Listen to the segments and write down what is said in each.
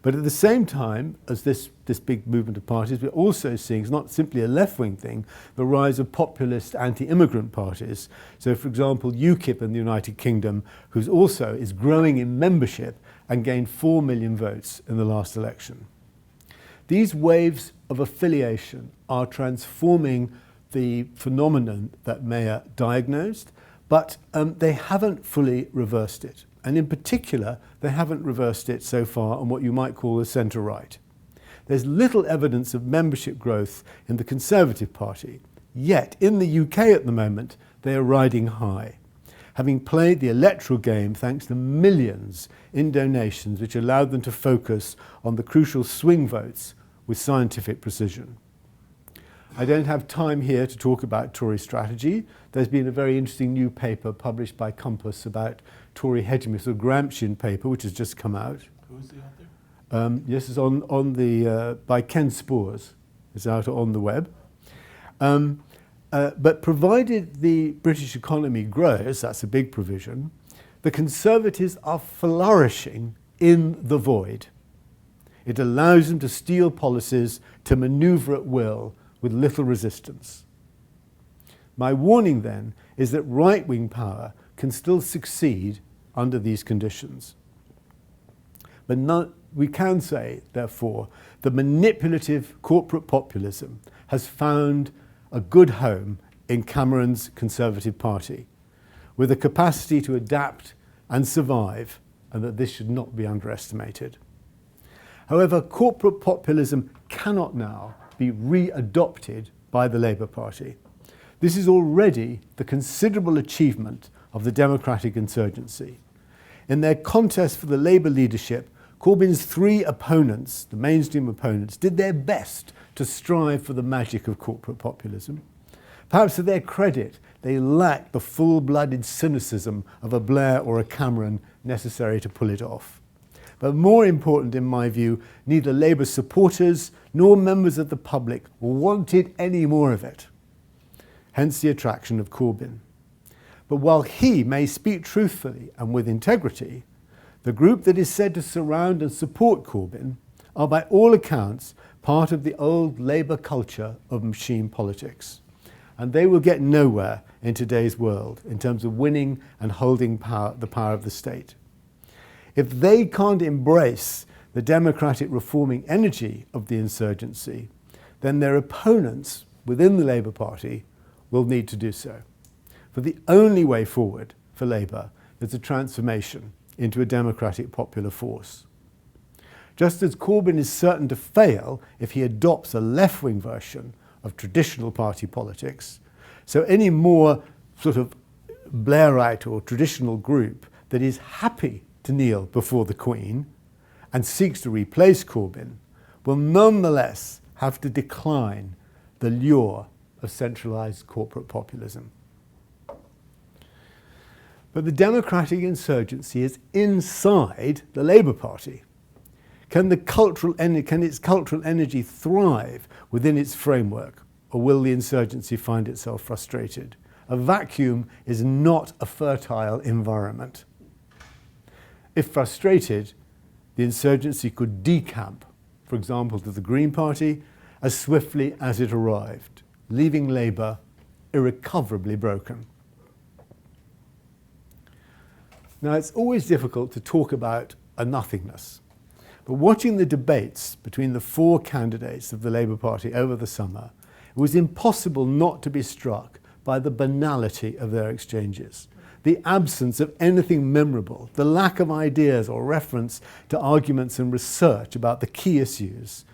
But at the same time as this big movement of parties, we're also seeing, it's not simply a left-wing thing, the rise of populist anti-immigrant parties. So, for example, UKIP in the United Kingdom, who's also is growing in membership and gained 4 million votes in the last election. These waves of affiliation are transforming the phenomenon that Mayer diagnosed, but they haven't fully reversed it. And in particular, they haven't reversed it so far on what you might call the centre-right. There's little evidence of membership growth in the Conservative Party, yet in the UK at the moment, they are riding high, having played the electoral game thanks to millions in donations which allowed them to focus on the crucial swing votes with scientific precision. I don't have time here to talk about Tory strategy. There's been a very interesting new paper published by Compass about Tory hegemony, a Gramscian paper, which has just come out. Who is the author? Yes, it's by Ken Spores. It's out on the web. But provided the British economy grows, that's a big provision, the Conservatives are flourishing in the void. It allows them to steal policies, to manoeuvre at will, with little resistance. My warning then is that right-wing power can still succeed under these conditions. But we can say, therefore, that manipulative corporate populism has found a good home in Cameron's Conservative Party, with a capacity to adapt and survive, and that this should not be underestimated. However, corporate populism cannot now be re-adopted by the Labour Party. This is already the considerable achievement of the democratic insurgency. In their contest for the Labour leadership, Corbyn's 3 opponents, the mainstream opponents, did their best to strive for the magic of corporate populism. Perhaps to their credit, they lacked the full-blooded cynicism of a Blair or a Cameron necessary to pull it off. But more important, in my view, neither Labour supporters nor members of the public wanted any more of it. Hence the attraction of Corbyn. But while he may speak truthfully and with integrity, the group that is said to surround and support Corbyn are by all accounts part of the old Labour culture of machine politics. And they will get nowhere in today's world in terms of winning and holding the power of the state. If they can't embrace the democratic reforming energy of the insurgency, then their opponents within the Labour Party will need to do so. For the only way forward for Labour is a transformation into a democratic popular force. Just as Corbyn is certain to fail if he adopts a left-wing version of traditional party politics, so any more sort of Blairite or traditional group that is happy to kneel before the Queen and seeks to replace Corbyn will nonetheless have to decline the lure of centralised corporate populism. But the democratic insurgency is inside the Labour Party. Can its cultural energy thrive within its framework, or will the insurgency find itself frustrated? A vacuum is not a fertile environment. If frustrated, the insurgency could decamp, for example, to the Green Party, as swiftly as it arrived, leaving Labour irrecoverably broken. Now, it's always difficult to talk about a nothingness, but watching the debates between the 4 candidates of the Labour Party over the summer, it was impossible not to be struck by the banality of their exchanges. The absence of anything memorable, the lack of ideas or reference to arguments and research about the key issues,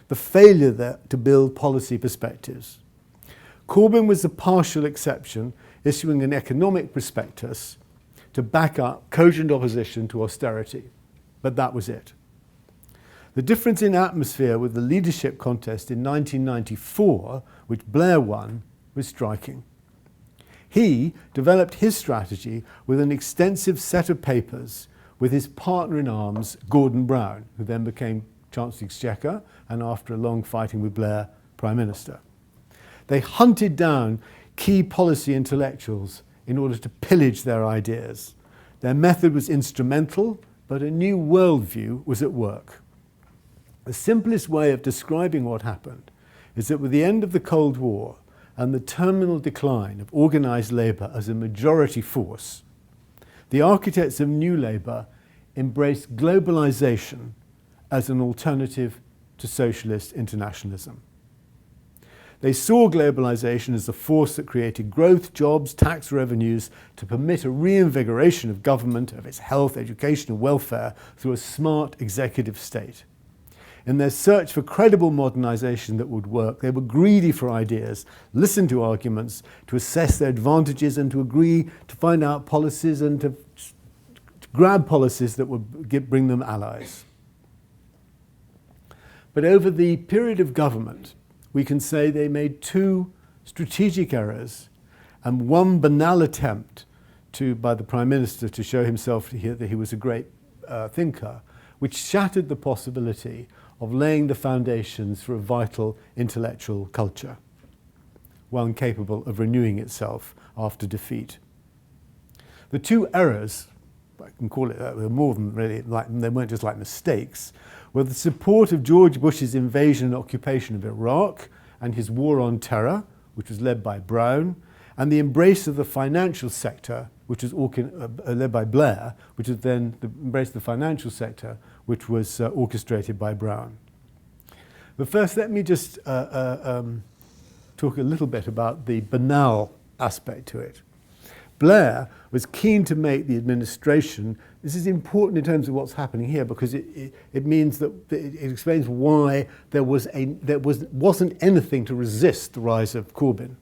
the failure to build policy perspectives. Corbyn was the partial exception, issuing an economic prospectus to back up cogent opposition to austerity, but that was it. The difference in atmosphere with the leadership contest in 1994, which Blair won, was striking. He developed his strategy with an extensive set of papers with his partner in arms, Gordon Brown, who then became Chancellor of the Exchequer and after a long fighting with Blair, Prime Minister. They hunted down key policy intellectuals in order to pillage their ideas. Their method was instrumental, but a new worldview was at work. The simplest way of describing what happened is that with the end of the Cold War and the terminal decline of organised labour as a majority force, the architects of New Labour embraced globalisation as an alternative to socialist internationalism. They saw globalisation as a force that created growth, jobs, tax revenues to permit a reinvigoration of government, of its health, education and welfare through a smart executive state. In their search for credible modernisation that would work, they were greedy for ideas, listened to arguments, to assess their advantages and to agree to find out policies and to grab policies that would bring them allies. But over the period of government, we can say they made two strategic errors and one banal attempt by the Prime Minister to show himself that he was a great thinker, which shattered the possibility of laying the foundations for a vital intellectual culture, one capable of renewing itself after defeat. The two errors, I can call it that, were more than really they weren't just like mistakes, were the support of George Bush's invasion and occupation of Iraq and his war on terror, which was led by Brown, and the embrace of the financial sector, which was led by Blair, which was then the embrace of the financial sector, which was orchestrated by Brown. But first, let me just talk a little bit about the banal aspect to it. Blair was keen to make the administration, this is important in terms of what's happening here because it means that it explains why there wasn't anything to resist the rise of Corbyn.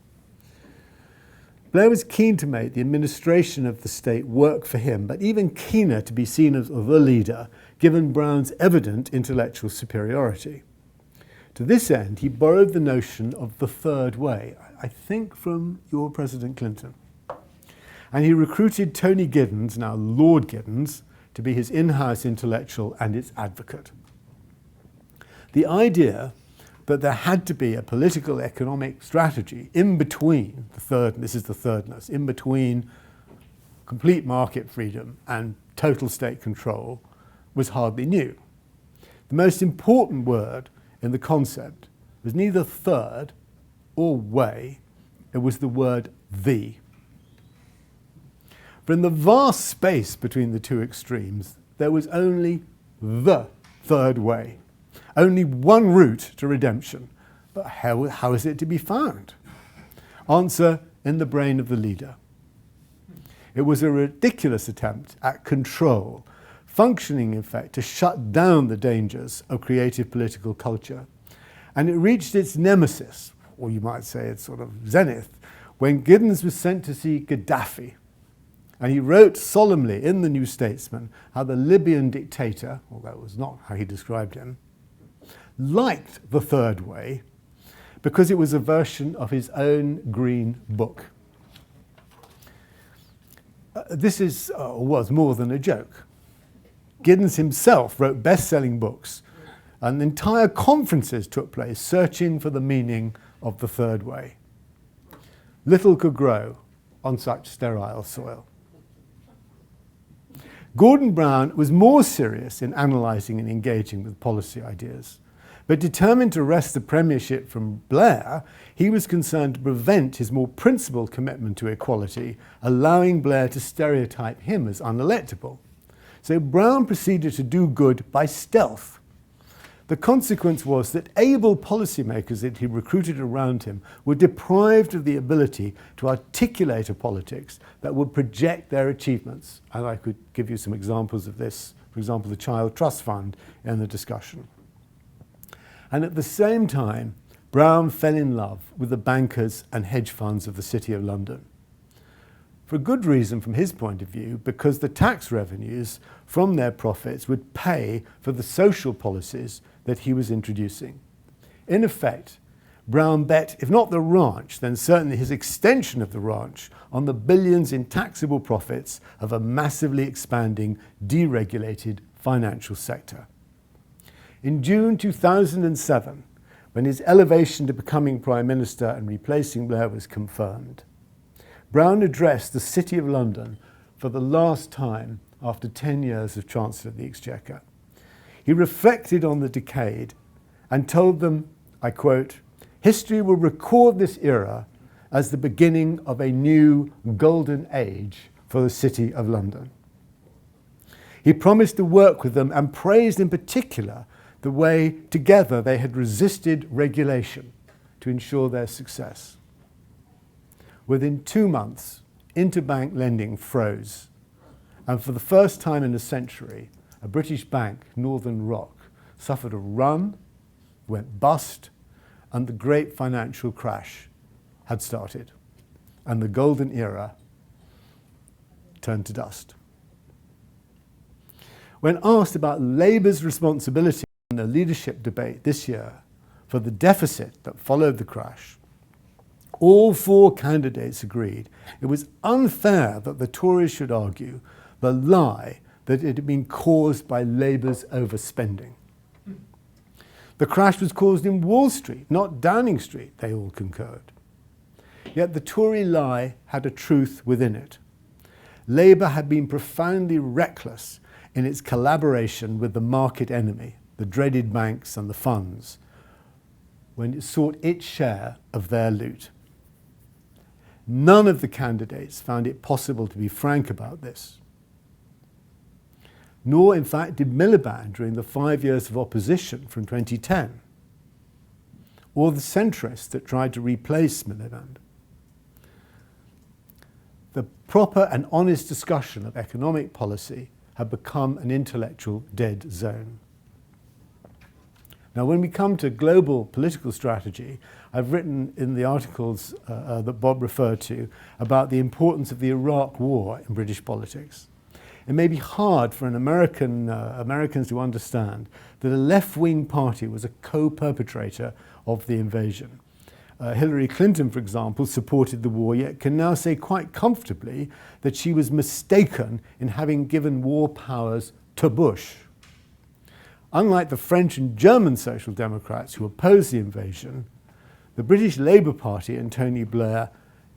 Blair was keen to make the administration of the state work for him, but even keener to be seen as the leader, given Brown's evident intellectual superiority. To this end, he borrowed the notion of the third way, I think from your President Clinton. And he recruited Tony Giddens, now Lord Giddens, to be his in-house intellectual and its advocate. The idea that there had to be a political economic strategy in between this is the thirdness, in between complete market freedom and total state control was hardly new. The most important word in the concept was neither third or way, it was the word the. For in the vast space between the two extremes, there was only the third way. Only one route to redemption. But how is it to be found? Answer, in the brain of the leader. It was a ridiculous attempt at control, functioning in fact to shut down the dangers of creative political culture. And it reached its nemesis, or you might say its sort of zenith, when Giddens was sent to see Gaddafi. And he wrote solemnly in the New Statesman how the Libyan dictator, although that was not how he described him, liked the third way because it was a version of his own green book. This was more than a joke. Giddens himself wrote best-selling books, and entire conferences took place searching for the meaning of the third way. Little could grow on such sterile soil. Gordon Brown was more serious in analysing and engaging with policy ideas. But determined to wrest the premiership from Blair, he was concerned to prevent his more principled commitment to equality, allowing Blair to stereotype him as unelectable. So Brown proceeded to do good by stealth. The consequence was that able policymakers that he recruited around him were deprived of the ability to articulate a politics that would project their achievements. And I could give you some examples of this, for example, the Child Trust Fund in the discussion. And at the same time, Brown fell in love with the bankers and hedge funds of the City of London. For a good reason from his point of view, because the tax revenues from their profits would pay for the social policies that he was introducing. In effect, Brown bet, if not the ranch, then certainly his extension of the ranch, on the billions in taxable profits of a massively expanding, deregulated financial sector. In June 2007, when his elevation to becoming Prime Minister and replacing Blair was confirmed, Brown addressed the City of London for the last time after 10 years of Chancellor of the Exchequer. He reflected on the decade and told them, I quote, "History will record this era as the beginning of a new golden age for the City of London." He promised to work with them and praised in particular the way together they had resisted regulation to ensure their success. Within 2 months, interbank lending froze, and for the first time in a century, a British bank, Northern Rock, suffered a run, went bust, and the great financial crash had started, and the golden era turned to dust. When asked about Labour's responsibility in the leadership debate this year for the deficit that followed the crash, all 4 candidates agreed it was unfair that the Tories should argue the lie that it had been caused by Labour's overspending. The crash was caused in Wall Street, not Downing Street, they all concurred. Yet the Tory lie had a truth within it. Labour had been profoundly reckless in its collaboration with the market enemy, the dreaded banks and the funds, when it sought its share of their loot. None of the candidates found it possible to be frank about this. Nor, in fact, did Miliband during the 5 years of opposition from 2010, or the centrists that tried to replace Miliband. The proper and honest discussion of economic policy had become an intellectual dead zone. Now, when we come to global political strategy, I've written in the articles that Bob referred to about the importance of the Iraq War in British politics. It may be hard for Americans to understand that a left-wing party was a co-perpetrator of the invasion. Hillary Clinton, for example, supported the war, yet can now say quite comfortably that she was mistaken in having given war powers to Bush. Unlike the French and German Social Democrats who opposed the invasion, the British Labour Party and Tony Blair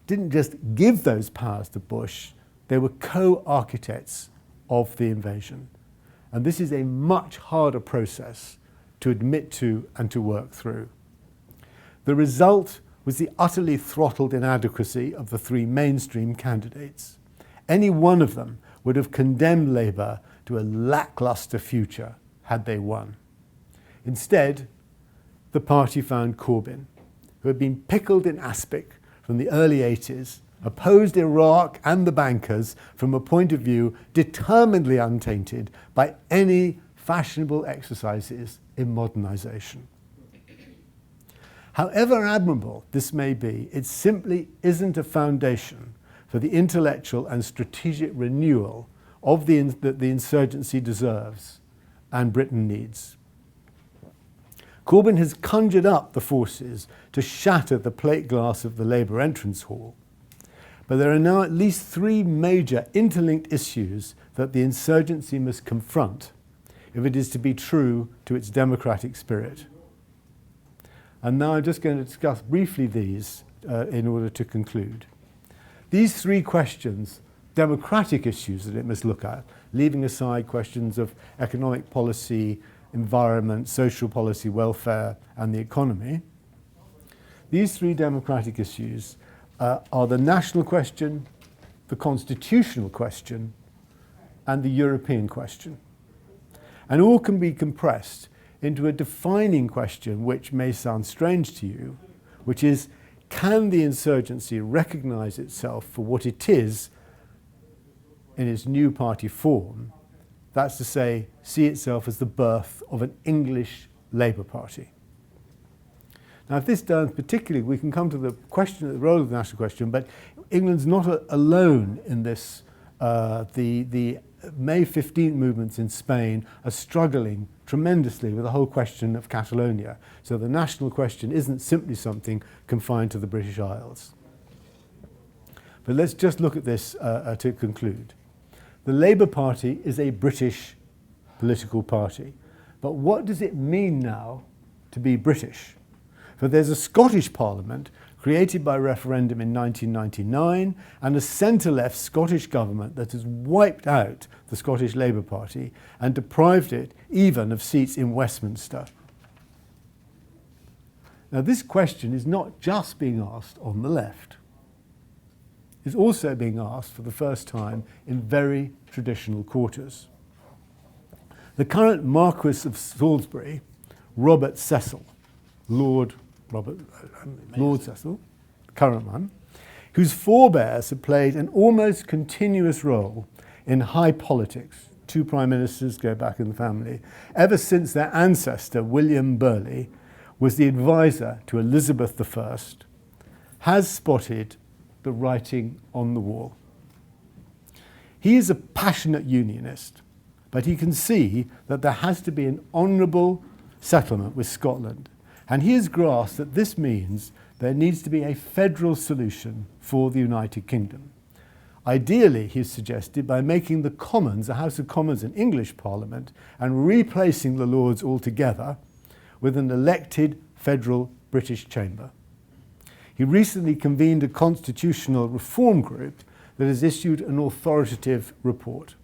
didn't just give those powers to Bush, they were co-architects of the invasion. And this is a much harder process to admit to and to work through. The result was the utterly throttled inadequacy of the 3 mainstream candidates. Any one of them would have condemned Labour to a lacklustre future had they won. Instead, the party found Corbyn, who had been pickled in aspic from the early 80s, opposed Iraq and the bankers from a point of view determinedly untainted by any fashionable exercises in modernisation. However admirable this may be, it simply isn't a foundation for the intellectual and strategic renewal of that the insurgency deserves and Britain needs. Corbyn has conjured up the forces to shatter the plate glass of the Labour entrance hall. But there are now at least 3 major interlinked issues that the insurgency must confront if it is to be true to its democratic spirit. And now I'm just going to discuss briefly these in order to conclude. These 3 questions, democratic issues that it must look at, leaving aside questions of economic policy, environment, social policy, welfare, and the economy. These 3 democratic issues are the national question, the constitutional question, and the European question. And all can be compressed into a defining question which may sound strange to you, which is, can the insurgency recognise itself for what it is in its new party form? That's to say, see itself as the birth of an English Labour Party. Now, if this does particularly, we can come to the question, the role of the national question, but England's not alone in this. The May 15th movements in Spain are struggling tremendously with the whole question of Catalonia. So the national question isn't simply something confined to the British Isles. But let's just look at this to conclude. The Labour Party is a British political party. But what does it mean now to be British? For there's a Scottish Parliament created by referendum in 1999, and a centre-left Scottish government that has wiped out the Scottish Labour Party and deprived it even of seats in Westminster. Now, this question is not just being asked on the left. It's also being asked for the first time in very traditional quarters. The current Marquess of Salisbury, Robert Cecil, Lord Cecil, the current one, whose forebears have played an almost continuous role in high politics. Two prime ministers go back in the family, ever since their ancestor, William Burghley, was the advisor to Elizabeth I, has spotted the writing on the wall. He is a passionate unionist, but he can see that there has to be an honourable settlement with Scotland, and he has grasped that this means there needs to be a federal solution for the United Kingdom. Ideally, he has suggested, by making the Commons a House of Commons in English Parliament and replacing the Lords altogether with an elected federal British chamber. He recently convened a constitutional reform group that has issued an authoritative report.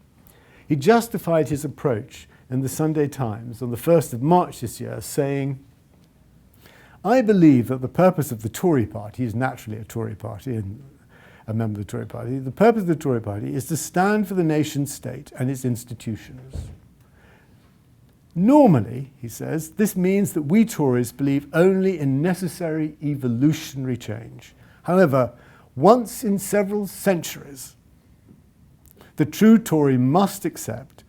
He justified his approach in the Sunday Times on the 1st of March this year, saying, "I believe that the purpose of the Tory party," is naturally a Tory party and a member of the Tory party, "the purpose of the Tory party is to stand for the nation state and its institutions. Normally," he says, "this means that we Tories believe only in necessary evolutionary change. However, once in several centuries, the true Tory must accept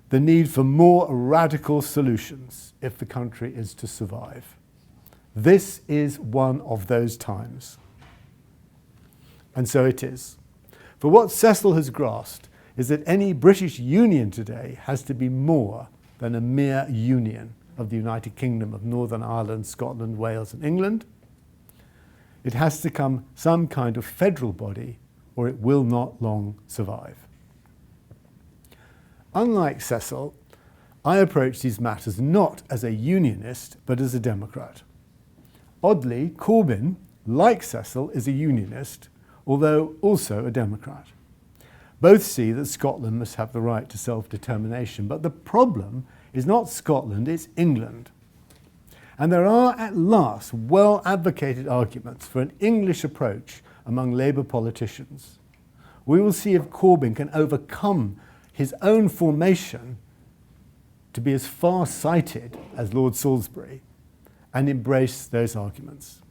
the need for more radical solutions if the country is to survive. This is one of those times." And so it is. For what Cecil has grasped is that any British union today has to be more than a mere union of the United Kingdom of Northern Ireland, Scotland, Wales and England. It has to become some kind of federal body, or it will not long survive. Unlike Cecil, I approach these matters not as a unionist, but as a Democrat. Oddly, Corbyn, like Cecil, is a unionist, although also a Democrat. Both see that Scotland must have the right to self-determination, but the problem is not Scotland, it's England. And there are at last well-advocated arguments for an English approach among Labour politicians. We will see if Corbyn can overcome his own formation to be as far-sighted as Lord Salisbury and embrace those arguments.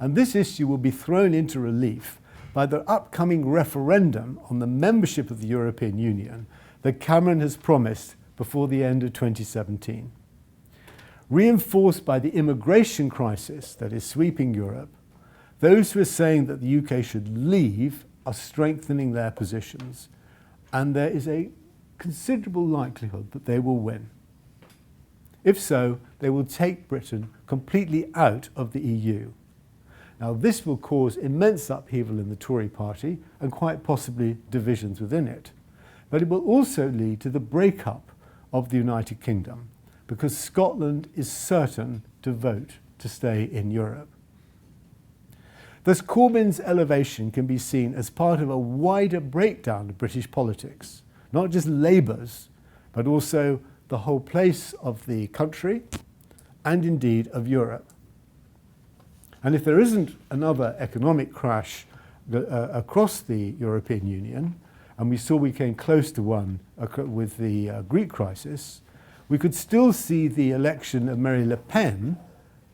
And this issue will be thrown into relief by the upcoming referendum on the membership of the European Union that Cameron has promised before the end of 2017. Reinforced by the immigration crisis that is sweeping Europe, those who are saying that the UK should leave are strengthening their positions, and there is a considerable likelihood that they will win. If so, they will take Britain completely out of the EU. Now, this will cause immense upheaval in the Tory party and quite possibly divisions within it. But it will also lead to the breakup of the United Kingdom, because Scotland is certain to vote to stay in Europe. Thus, Corbyn's elevation can be seen as part of a wider breakdown of British politics, not just Labour's, but also the whole place of the country and indeed of Europe. And if there isn't another economic crash across the European Union, and we saw we came close to one with the Greek crisis, we could still see the election of Marine Le Pen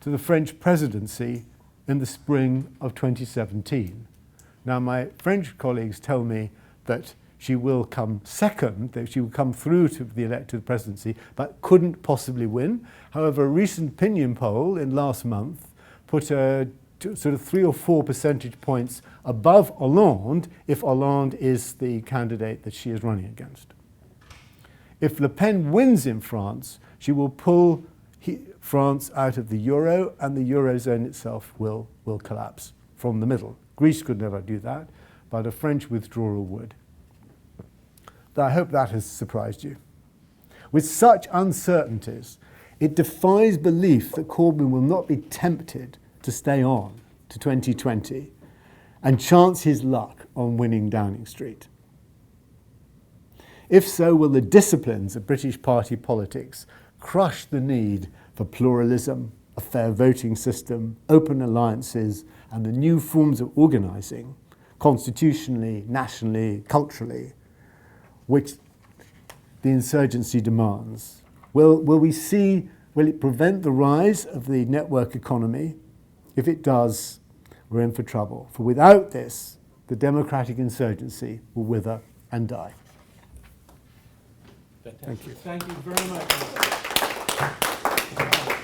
to the French presidency in the spring of 2017. Now, my French colleagues tell me that she will come second, that she will come through to the elected presidency, but couldn't possibly win. However, a recent opinion poll in last month put her sort of 3 or 4 percentage points above Hollande if Hollande is the candidate that she is running against. If Le Pen wins in France, she will pull France out of the euro, and the eurozone itself will collapse from the middle. Greece could never do that, but a French withdrawal would. I hope that has surprised you. With such uncertainties, it defies belief that Corbyn will not be tempted to stay on, to 2020 and chance his luck on winning Downing Street? If so, will the disciplines of British party politics crush the need for pluralism, a fair voting system, open alliances, and the new forms of organising, constitutionally, nationally, culturally, which the insurgency demands? Will it prevent the rise of the network economy? If it does, we're in for trouble. For without this, the democratic insurgency will wither and die. Fantastic. Thank you. Thank you very much.